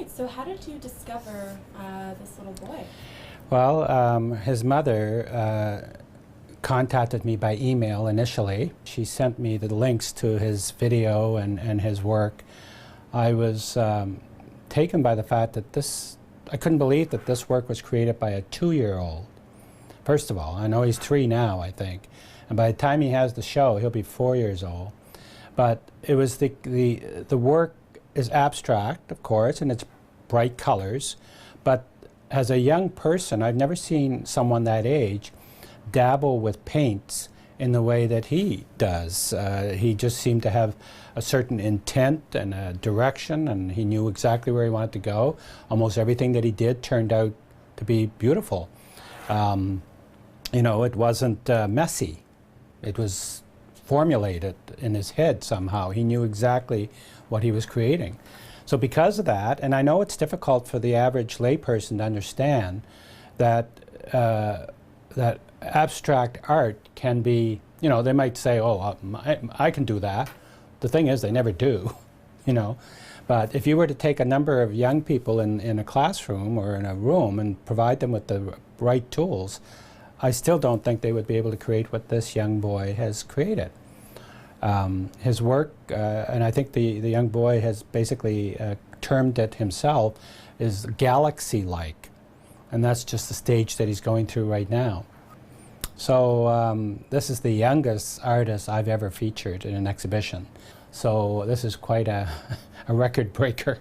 right, so how did you discover this little boy? Well, his mother contacted me by email initially. She sent me the links to his video and his work. I was taken by the fact that I couldn't believe that this work was created by a 2-year-old. First of all, I know he's 3 now, I think. And by the time he has the show, he'll be 4 years old. But it was the work is abstract, of course, and it's bright colors. But as a young person, I've never seen someone that age dabble with paints in the way that he does. He just seemed to have a certain intent and a direction, and he knew exactly where he wanted to go. Almost everything that he did turned out to be beautiful. You know, it wasn't messy. It was formulated in his head somehow. He knew exactly what he was creating. So because of that, and I know it's difficult for the average layperson to understand that that abstract art can be, you know, they might say, oh, I can do that. The thing is, they never do, you know. But if you were to take a number of young people in a classroom or in a room and provide them with the right tools, I still don't think they would be able to create what this young boy has created. His work, and I think the young boy has basically termed it himself, is galaxy-like. And that's just the stage that he's going through right now. So this is the youngest artist I've ever featured in an exhibition. So this is quite a record breaker.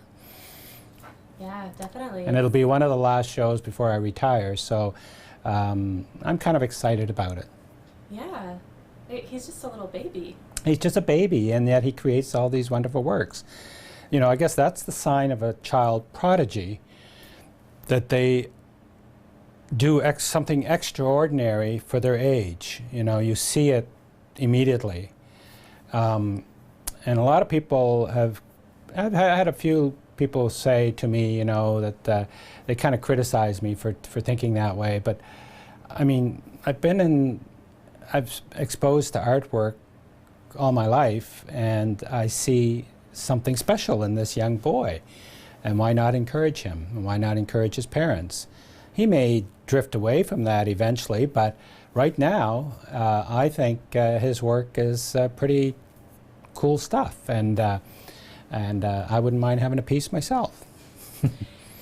Yeah, definitely. And it'll be one of the last shows before I retire, so I'm kind of excited about it. Yeah, he's just a little baby. He's just a baby, and yet he creates all these wonderful works. You know, I guess that's the sign of a child prodigy, that they do something extraordinary for their age. You know, you see it immediately. And a lot of people I've had a few people say to me, you know, that they kind of criticize me for thinking that way. But I mean, I've exposed to artwork all my life, and I see something special in this young boy. And why not encourage him? And why not encourage his parents? He may drift away from that eventually, but right now, I think his work is pretty cool stuff, and I wouldn't mind having a piece myself.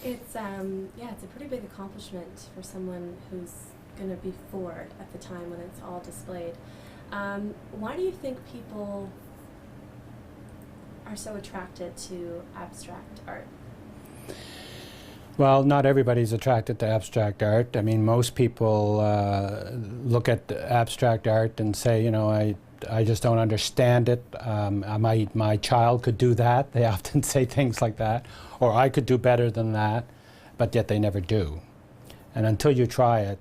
It's it's a pretty big accomplishment for someone who's going to be 4 at the time when it's all displayed. Why do you think people are so attracted to abstract art? Well, not everybody's attracted to abstract art. I mean, most people look at abstract art and say, you know, I just don't understand it. My child could do that. They often say things like that. Or I could do better than that, but yet they never do. And until you try it,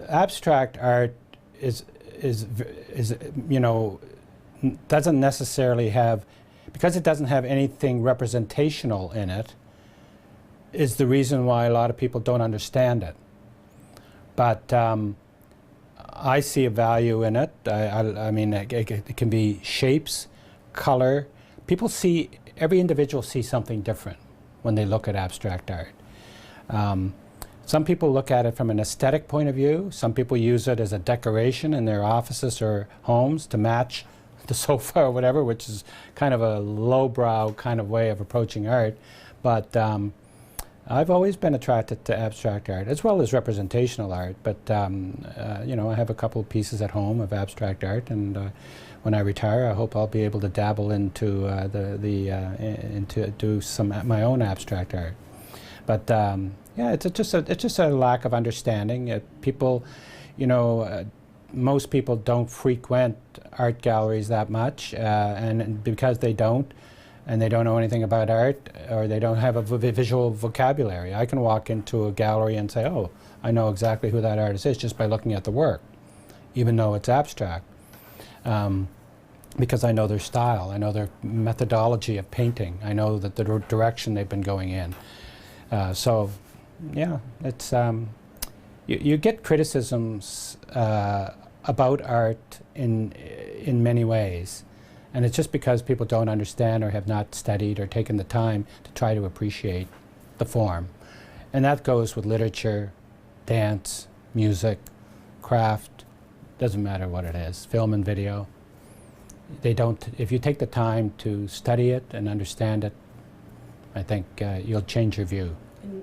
abstract art is you know, doesn't necessarily have, because it doesn't have anything representational in it, is the reason why a lot of people don't understand it. But I see a value in it. I mean, it can be shapes, color. People see, every individual sees something different when they look at abstract art. Some people look at it from an aesthetic point of view. Some people use it as a decoration in their offices or homes to match the sofa or whatever, which is kind of a lowbrow kind of way of approaching art. But I've always been attracted to abstract art, as well as representational art. But you know, I have a couple of pieces at home of abstract art, and when I retire, I hope I'll be able to dabble into do some my own abstract art. But yeah, it's just a lack of understanding. People, you know, most people don't frequent art galleries that much, and because they don't, and they don't know anything about art, or they don't have a visual vocabulary. I can walk into a gallery and say, oh, I know exactly who that artist is just by looking at the work, even though it's abstract. Because I know their style, I know their methodology of painting, I know that the direction they've been going in. So, yeah, it's, you get criticisms about art in many ways. And it's just because people don't understand or have not studied or taken the time to try to appreciate the form. And that goes with literature, dance, music, craft, doesn't matter what it is, film and video. They don't, if you take the time to study it and understand it, I think you'll change your view. And